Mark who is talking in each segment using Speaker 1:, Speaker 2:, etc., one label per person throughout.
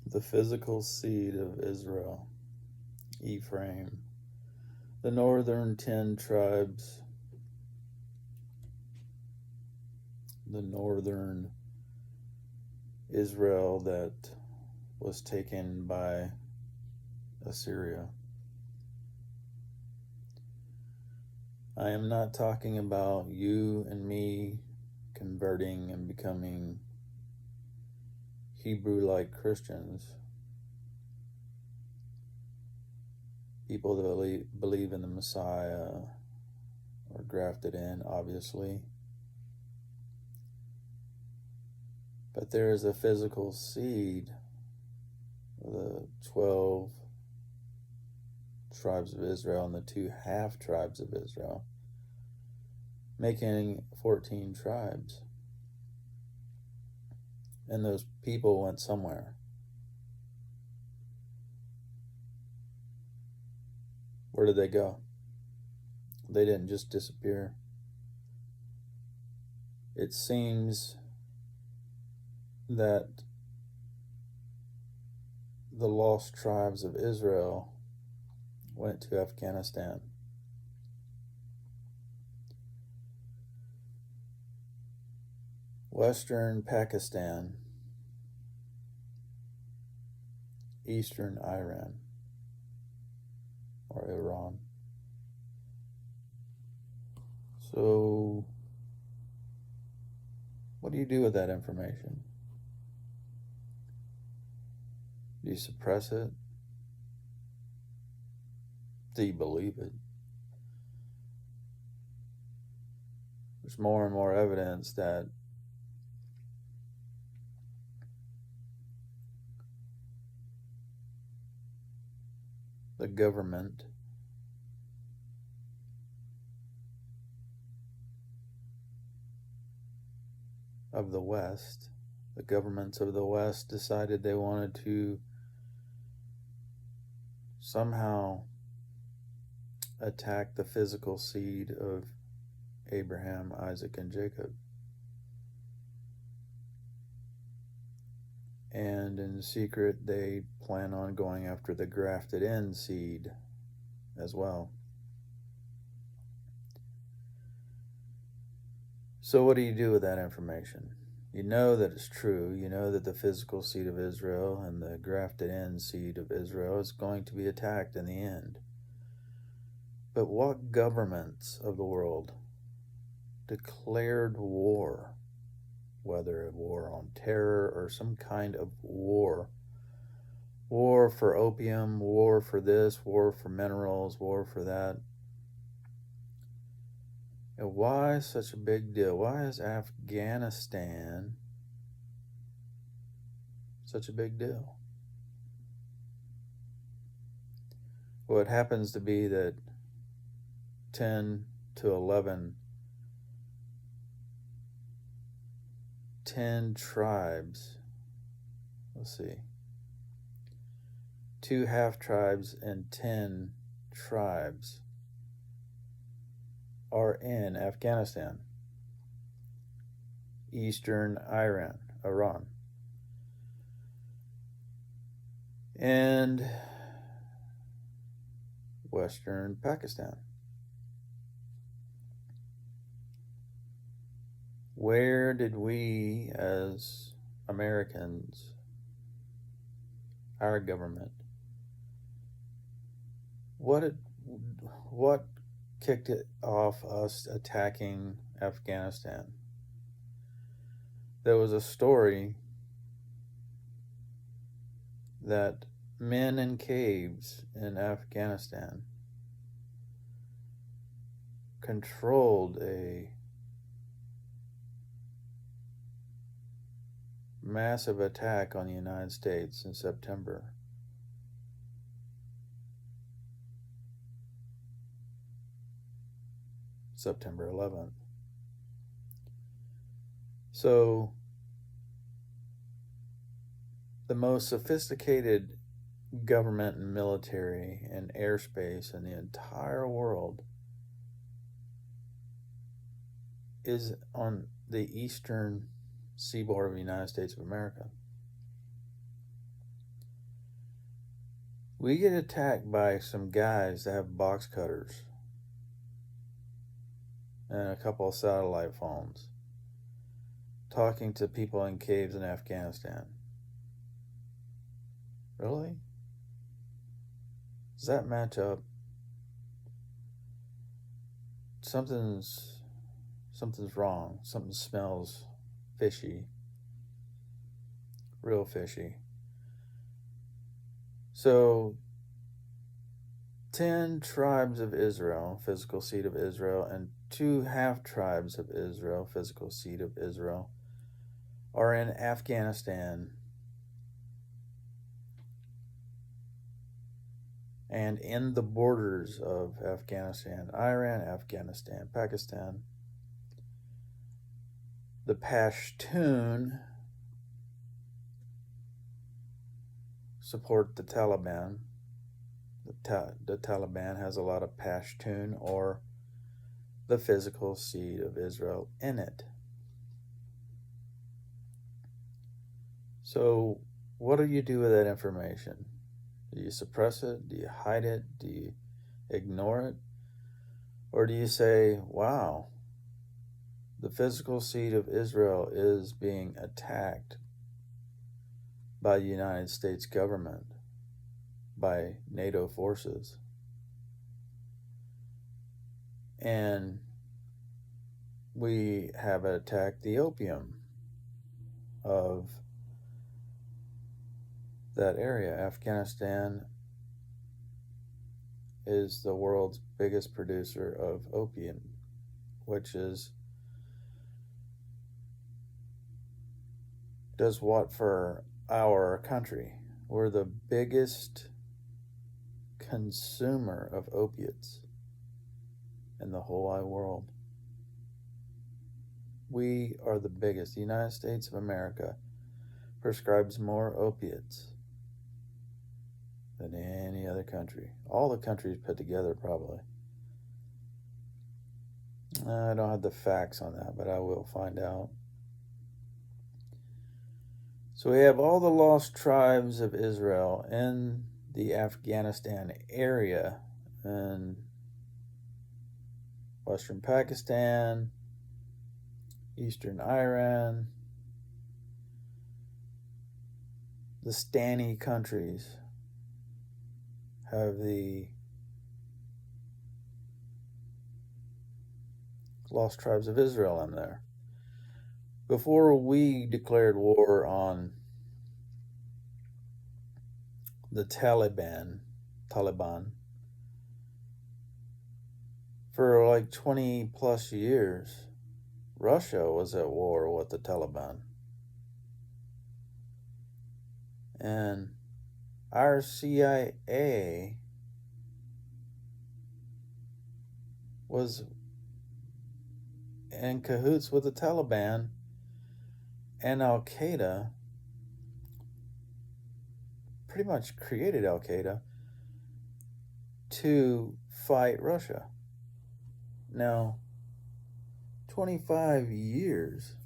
Speaker 1: The physical seed of Israel, Ephraim, the northern 10 tribes, the northern Israel that was taken by Assyria. I am not talking about you and me converting and becoming Hebrew-like Christians, people that believe in the Messiah are grafted in, obviously. But there is a physical seed of the 12 tribes of Israel and the 2 half tribes of Israel, making 14 tribes. And those people went somewhere. Where did they go? They didn't just disappear. It seems that the lost tribes of Israel went to Afghanistan. Western Pakistan, Eastern Iran, or Iran. So, what do you do with that information? Do you suppress it? Do you believe it? There's more and more evidence that the government of the West, the governments of the West decided they wanted to somehow attack the physical seed of Abraham, Isaac, and Jacob. And in secret, they plan on going after the grafted in seed as well. So what do you do with that information? You know that it's true. You know that the physical seed of Israel and the grafted in seed of Israel is going to be attacked in the end. But what governments of the world declared war, whether a war on terror or some kind of war for opium, war for this, war for minerals, war for that? And why such a big deal? Why is Afghanistan such a big deal? Well, it happens to be that 10 tribes, let's see, 2 half tribes and 10 tribes are in Afghanistan, Eastern Iran, and Western Pakistan. Where did we as Americans, our government, what kicked it off us attacking Afghanistan? There was a story that men in caves in Afghanistan controlled a massive attack on the United States in September. September 11th. So, the most sophisticated government and military and airspace in the entire world is on the eastern seaboard of the United States of America. We get attacked by some guys that have box cutters and a couple of satellite phones talking to people in caves in Afghanistan. Really? Does that match up? Something's wrong. Something smells fishy. Real fishy. So 10 tribes of Israel, physical seed of Israel, and 2 half tribes of Israel, physical seed of Israel, are in Afghanistan and in the borders of Afghanistan, Iran, Afghanistan, Pakistan. The Pashtun support the Taliban. The Taliban has a lot of Pashtun, or the physical seed of Israel, in it. So what do you do with that information? Do you suppress it? Do you hide it? Do you ignore it? Or do you say, wow, the physical seed of Israel is being attacked by the United States government, by NATO forces, and we have attacked the opium of that area. Afghanistan is the world's biggest producer of opium, which does what for our country? We're the biggest consumer of opiates in the whole wide world. We are the biggest. The United States of America prescribes more opiates than any other country. All the countries put together, probably. I don't have the facts on that, but I will find out. So we have all the lost tribes of Israel in the Afghanistan area, and Western Pakistan, Eastern Iran, the Stani countries have the lost tribes of Israel in there. Before we declared war on the Taliban, for like 20 plus years, Russia was at war with the Taliban. And our CIA was in cahoots with the Taliban and Al-Qaeda, pretty much created Al-Qaeda to fight Russia. Now, 25 years,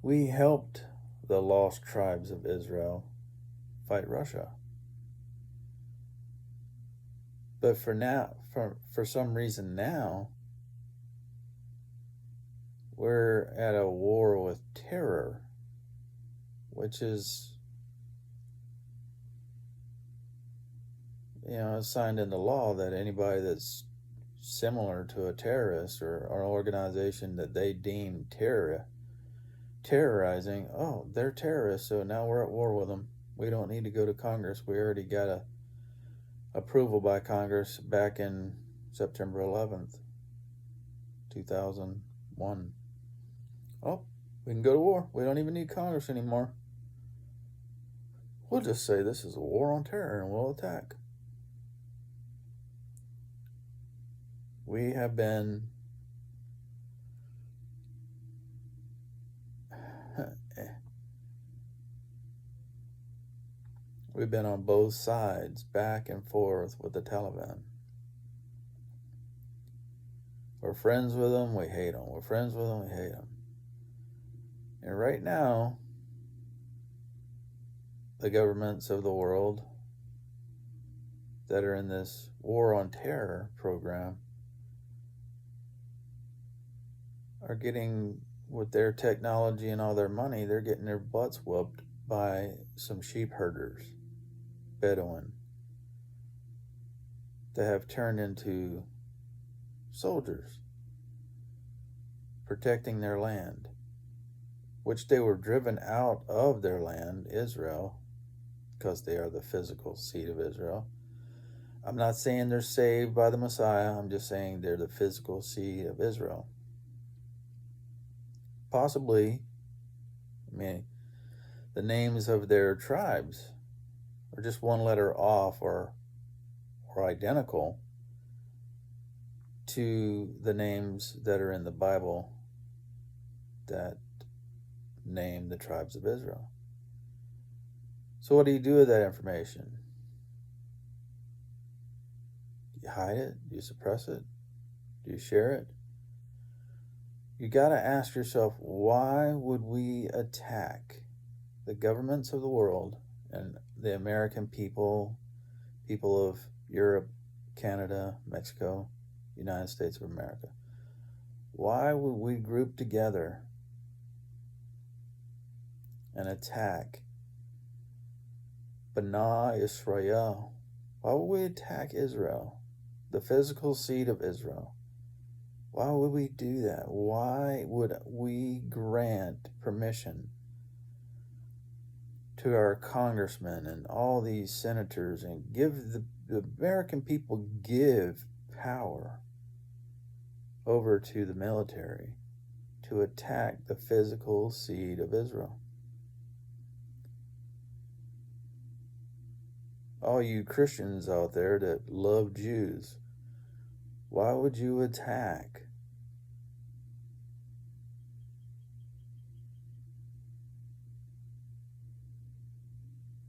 Speaker 1: we helped the lost tribes of Israel fight Russia. But for now, for some reason now, we're at a war with terror, which is, signed into law that anybody that's similar to a terrorist or an organization that they deem terrorizing, oh, they're terrorists, so now we're at war with them. We don't need to go to Congress. We already got a approval by Congress back in September 11th, 2001. Oh, we can go to war. We don't even need Congress anymore. We'll just say this is a war on terror and we'll attack. We have been we've been on both sides, back and forth with the Taliban. We're friends with them, we hate them. We're friends with them, we hate them. And right now, the governments of the world that are in this war on terror program are getting, with their technology and all their money, they're getting their butts whooped by some sheep herders, Bedouin, that have turned into soldiers protecting their land, which they were driven out of their land, Israel, because they are the physical seed of Israel. I'm not saying they're saved by the Messiah. I'm just saying they're the physical seed of Israel. Possibly, the names of their tribes are just one letter off or identical to the names that are in the Bible that name the tribes of Israel. So what do you do with that information? Do you hide it? Do you suppress it? Do you share it? You got to ask yourself, why would we attack the governments of the world and the American people, people of Europe, Canada, Mexico, United States of America? Why would we group together and attack Bani Yishrael? Why would we attack Israel, the physical seed of Israel? Why would we do that? Why would we grant permission to our congressmen and all these senators and give the American people give power over to the military to attack the physical seed of Israel? All you Christians out there that love Jews, why would you attack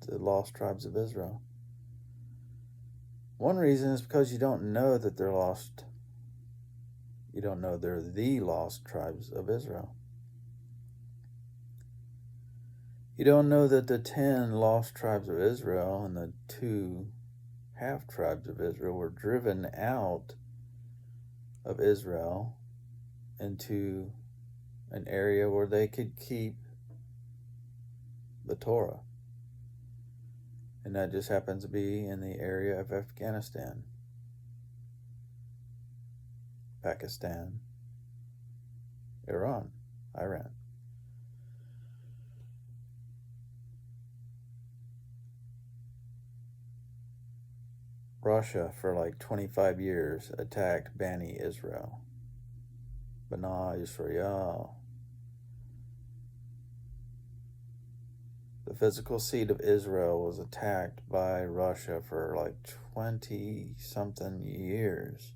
Speaker 1: the lost tribes of Israel? One reason is because you don't know that they're lost. You don't know they're the lost tribes of Israel. You don't know that the 10 lost tribes of Israel and the 2 half tribes of Israel were driven out of Israel into an area where they could keep the Torah. And that just happens to be in the area of Afghanistan, Pakistan, Iran. Russia, for like 25 years, attacked Bani Israel, Bani Yishrael. The physical seed of Israel was attacked by Russia for like 20-something years.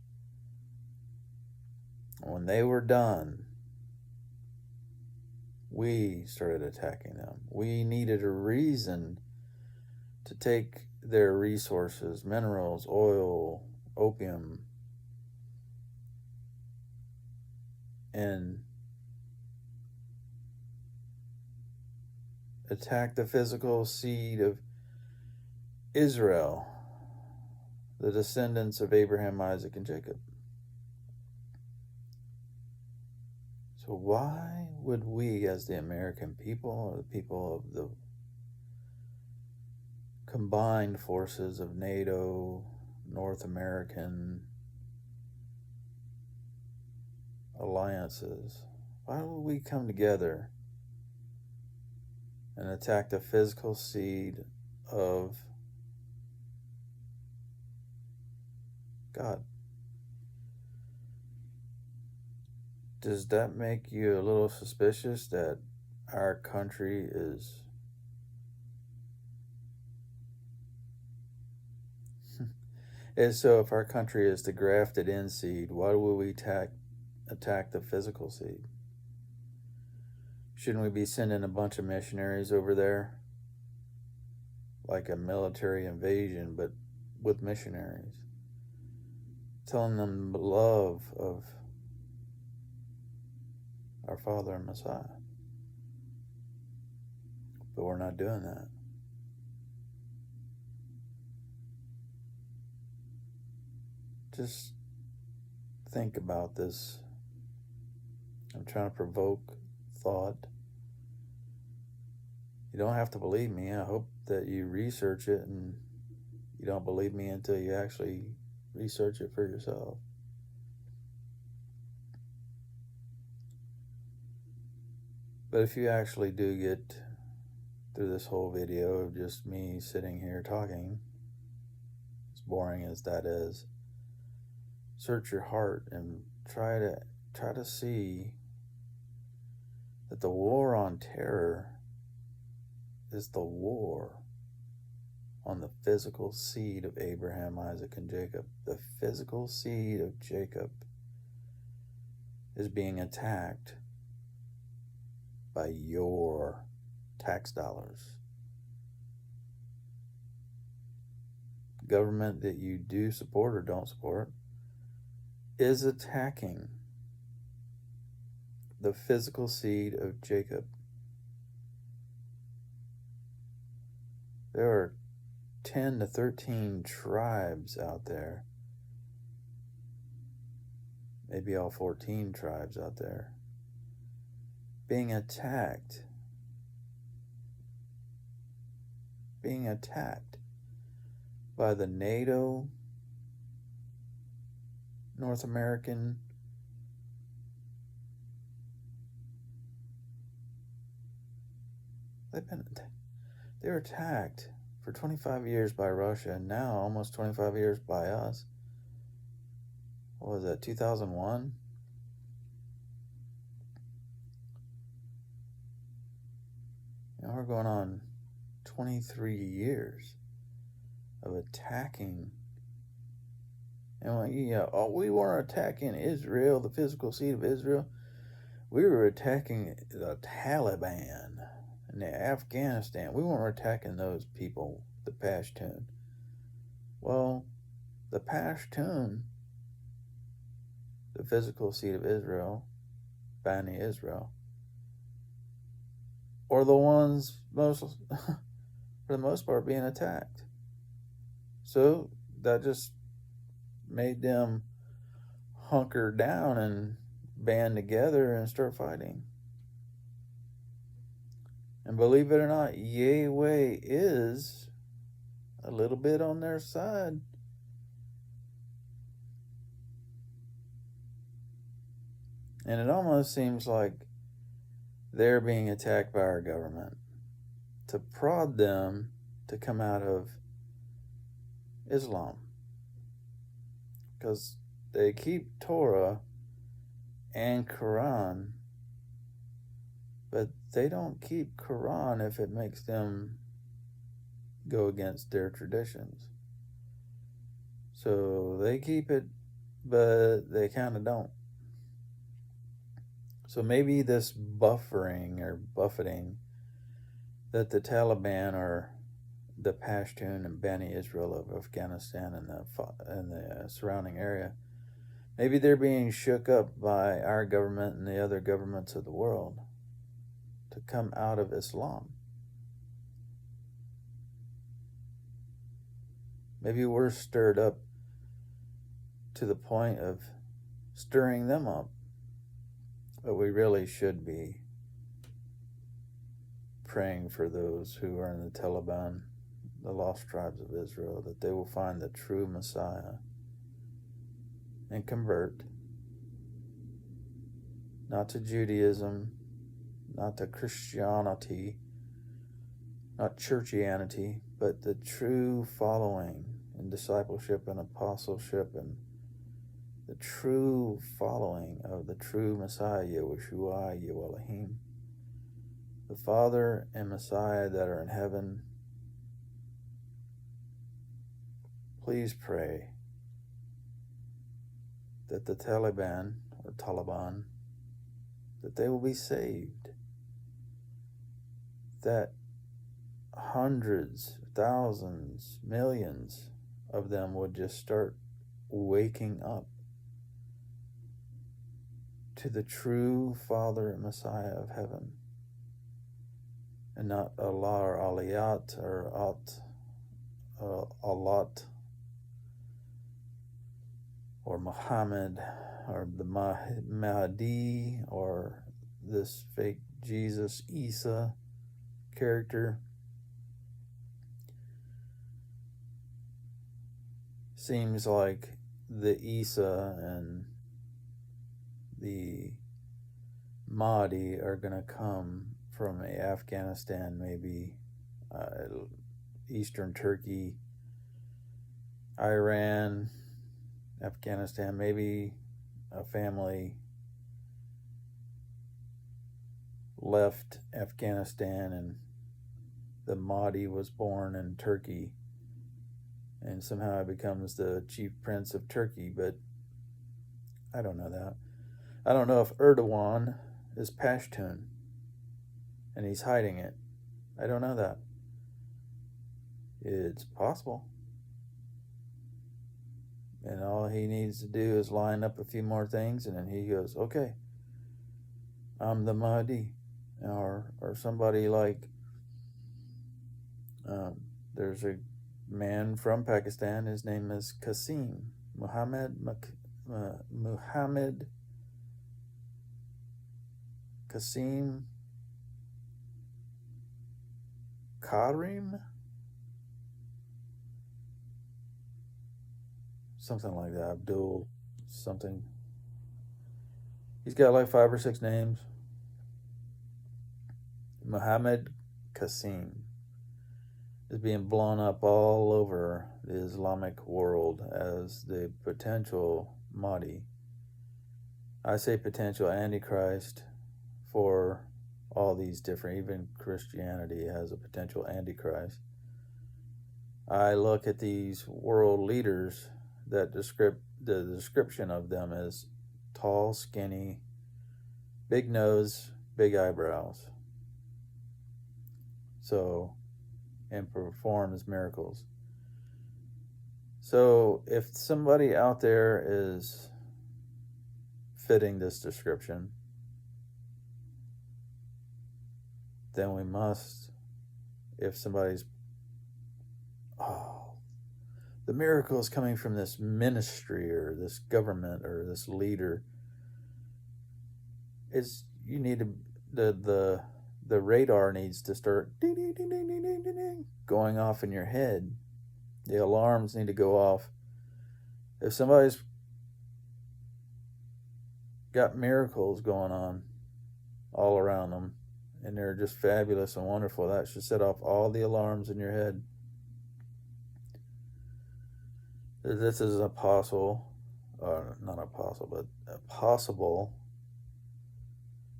Speaker 1: When they were done, we started attacking them. We needed a reason to take their resources, minerals, oil, opium, and attack the physical seed of Israel, the descendants of Abraham, Isaac, and Jacob. So why would we, as the American people, or the people of the combined forces of NATO, North American alliances, why would we come together and attack the physical seed of God? Does that make you a little suspicious that our country is and so if our country is the grafted in seed, why would we attack the physical seed? Shouldn't we be sending a bunch of missionaries over there? Like a military invasion, but with missionaries. Telling them the love of our Father and Messiah. But we're not doing that. just think about this. I'm trying to provoke thought. You don't have to believe me. I hope that you research it, and you don't believe me until you actually research it for yourself. But if you actually do get through this whole video of just me sitting here talking, as boring as that is, search your heart and try to see that the war on terror is the war on the physical seed of Abraham, Isaac, and Jacob. The physical seed of Jacob is being attacked by your tax dollars. Government that you do support or don't support is attacking the physical seed of Jacob. There are 10 to 13 tribes out there, maybe all 14 tribes out there, being attacked by the NATO, North American, they were attacked for 25 years by Russia, and now almost 25 years by us. What was that, 2001? Now we're going on 23 years of attacking. And we weren't attacking Israel, the physical seed of Israel. We were attacking the Taliban in Afghanistan. We weren't attacking those people, the Pashtun. Well, the Pashtun, the physical seed of Israel, Bani Israel, are the ones for the most part being attacked. So that just made them hunker down and band together and start fighting. And believe it or not, Yahweh is a little bit on their side. And it almost seems like they're being attacked by our government to prod them to come out of Islam. Because they keep Torah and Quran, but they don't keep Quran if it makes them go against their traditions. So they keep it, but they kind of don't. So maybe this buffering or buffeting that the Taliban or the Pashtun and Bani Israel of Afghanistan and the surrounding area, maybe they're being shook up by our government and the other governments of the world to come out of Islam. Maybe we're stirred up to the point of stirring them up. But we really should be praying for those who are in the Taliban, the lost tribes of Israel, that they will find the true Messiah and convert, not to Judaism, not to Christianity, not churchianity, but the true following and discipleship and apostleship and the true following of the true Messiah, Yahushua, Elohim, the Father and Messiah that are in heaven. Please pray that the Taliban, that they will be saved, that hundreds, thousands, millions of them would just start waking up to the true Father and Messiah of heaven, and not Allah or Aliyat or Allat, or Muhammad or the Mahdi or this fake Jesus Isa character. Seems like the Isa and the Mahdi are going to come from Afghanistan, maybe Eastern Turkey, Iran, Afghanistan, maybe a family left Afghanistan and the Mahdi was born in Turkey and somehow becomes the chief prince of Turkey, but I don't know that. I don't know if Erdogan is Pashtun and he's hiding it. I don't know that. It's possible. And all he needs to do is line up a few more things and then he goes, okay, I'm the Mahdi. Or somebody like, there's a man from Pakistan, his name is Muhammad Qasim Karim, something like that, Abdul something. He's got like 5 or 6 names. Muhammad Qasim is being blown up all over the Islamic world as the potential Mahdi. I say potential Antichrist for all these different, even Christianity has a potential Antichrist. I look at these world leaders that the description of them is tall, skinny, big nose, big eyebrows. So, and performs miracles. So, if somebody out there is fitting this description, then we must, if somebody's, the miracle is coming from this ministry or this government or this leader, you need to, the radar needs to start ding, ding, ding, ding, ding, ding, ding, going off in your head. The alarms need to go off. If somebody's got miracles going on all around them and they're just fabulous and wonderful, that should set off all the alarms in your head. This is a possible, not a possible, but a possible,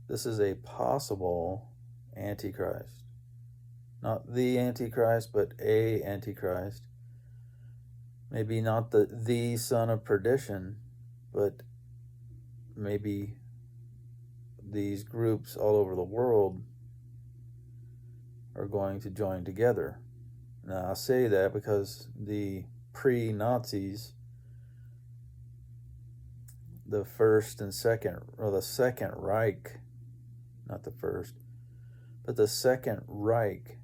Speaker 1: this is a possible Antichrist. Not the Antichrist, but a Antichrist. Maybe not the son of perdition, but maybe these groups all over the world are going to join together. Now, I say that because the pre-Nazis, the first and second, or the Second Reich, not the first, but the Second Reich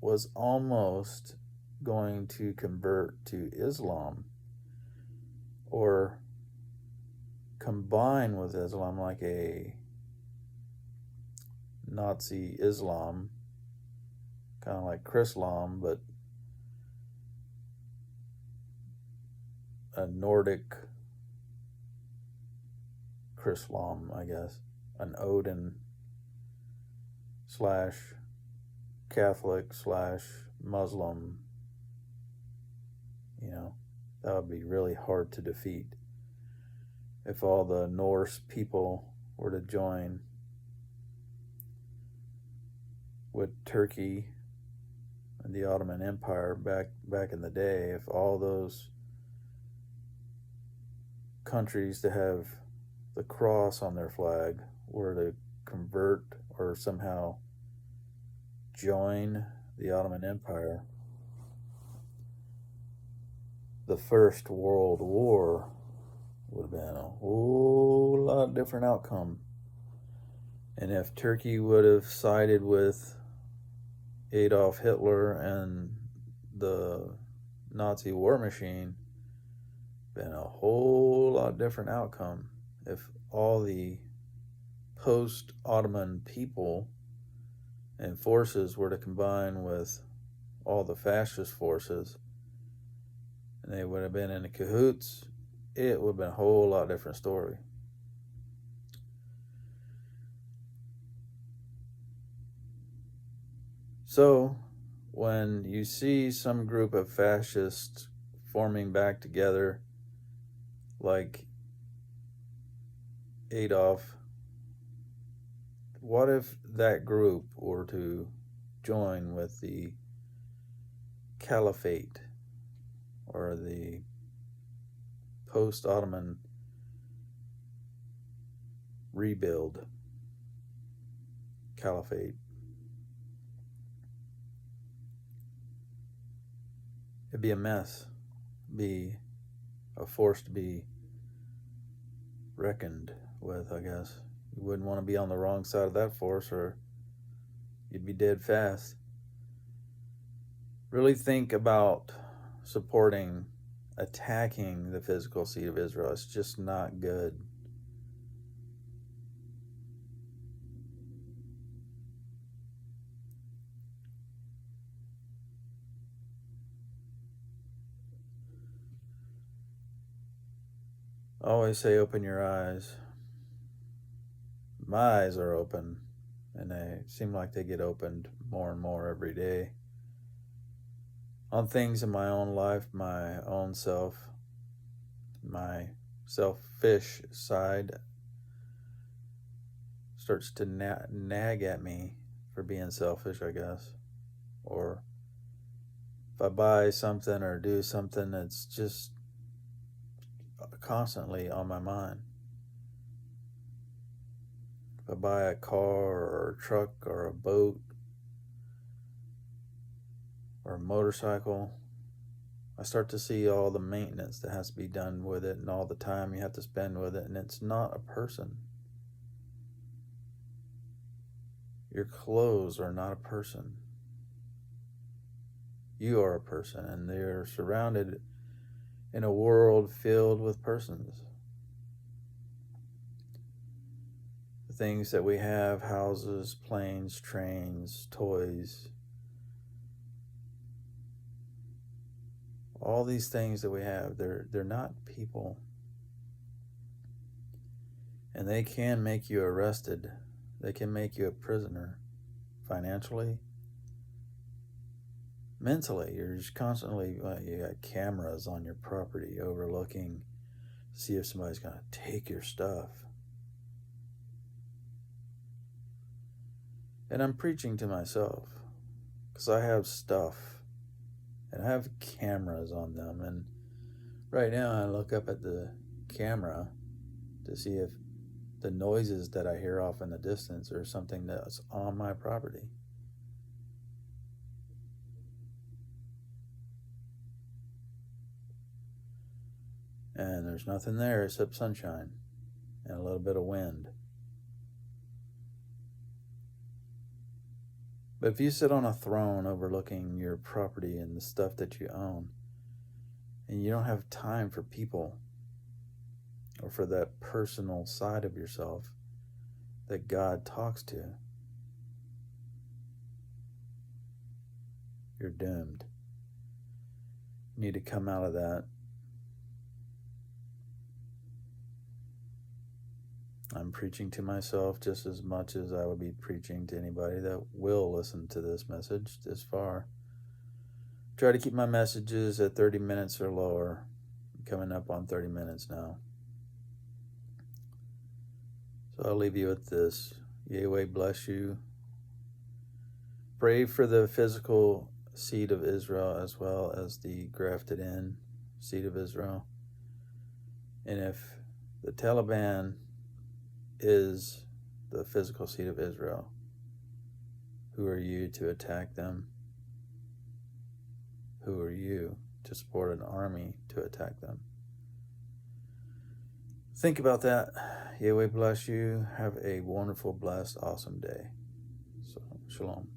Speaker 1: was almost going to convert to Islam or combine with Islam like a Nazi Islam, kind of like Chrislam, but a Nordic Chrislam, I guess, an Odin / Catholic / Muslim. That would be really hard to defeat if all the Norse people were to join with Turkey and the Ottoman Empire back in the day. If all those countries that have the cross on their flag were to convert or somehow join the Ottoman Empire, the First World War would have been a whole lot different outcome. And if Turkey would have sided with Adolf Hitler and the Nazi war machine, been a whole lot different outcome if all the post-Ottoman people and forces were to combine with all the fascist forces, and they would have been in the cahoots. It would have been a whole lot different story. So when you see some group of fascists forming back together, like Adolf, what if that group were to join with the caliphate or the post-Ottoman rebuild caliphate? It'd be a mess, be a force to be reckoned with, I guess. You wouldn't want to be on the wrong side of that force, or you'd be dead fast. Really think about supporting, attacking the physical seed of Israel. It's just not good. I always say open your eyes. My eyes are open, and they seem like they get opened more and more every day on things in my own life, my own self, my selfish side starts to nag at me for being selfish, I guess. Or if I buy something or do something, it's just constantly on my mind. If I buy a car or a truck or a boat or a motorcycle, I start to see all the maintenance that has to be done with it and all the time you have to spend with it, and it's not a person. Your clothes are not a person. You are a person, and they're surrounded in a world filled with persons. The things that we have, houses, planes, trains, toys, all these things that we have, they're not people. And they can make you arrested. They can make you a prisoner financially, mentally. You're just constantly, you got cameras on your property overlooking to see if somebody's going to take your stuff. And I'm preaching to myself because I have stuff and I have cameras on them. And right now I look up at the camera to see if the noises that I hear off in the distance are something that's on my property. And there's nothing there except sunshine and a little bit of wind. But if you sit on a throne overlooking your property and the stuff that you own, and you don't have time for people or for that personal side of yourself that God talks to, you're doomed. You need to come out of that. I'm preaching to myself just as much as I would be preaching to anybody that will listen to this message this far. Try to keep my messages at 30 minutes or lower. I'm coming up on 30 minutes now. So I'll leave you with this. Yahweh bless you. Pray for the physical seed of Israel as well as the grafted in seed of Israel. And if the Taliban is the physical seed of Israel, who are you to attack them? Who are you to support an army to attack them? Think about that. Yahweh bless you. Have a wonderful, blessed, awesome day. So, shalom.